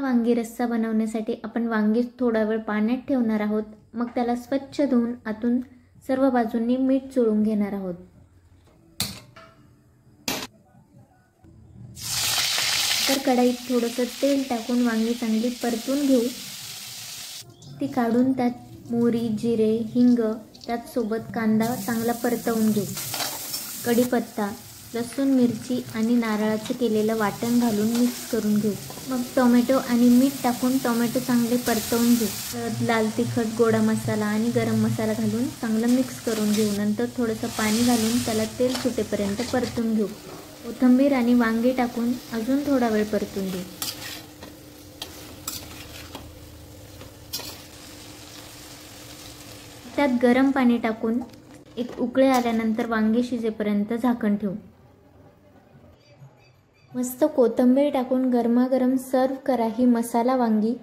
वांगी रस्सा बनवण्यासाठी आपण वांगी थोडा वेळ पाण्यात ठेवणार आहोत। मग त्याला स्वच्छ धुवून आतून सर्व बाजूंनी मीठ चोळून घेणार आहोत। तर कढईत थोडंसं तेल टाकून वांगी चांगली परतून घेऊ। ती काढून त्यात मोहरी, जिरे, हिंग, त्यात सोबत कांदा चांगला परतवून घेऊ। कढीपत्ता, लसूण, मिरची आणि नारळाचं केलेलं वाटण घालून मिक्स करून घेऊ। मग टोमॅटो आणि मीठ टाकून टोमॅटो चांगले परतवून घेऊ। लाल तिखट, गोडा मसाला आणि गरम मसाला घालून चांगलं मिक्स करून घेऊ। नंतर थोडंसं पाणी घालून त्याला तेल सुटेपर्यंत परतून घेऊ। कोथिंबीर आणि वांगे टाकून अजून थोडा वेळ परतून घेऊ। त्यात गरम पाणी टाकून एक उकळी आल्यानंतर वांगे शिजेपर्यंत झाकण ठेवू। मस्त कोथिंबीर टाकून गरमागरम सर्व करा ही मसाला वांगी।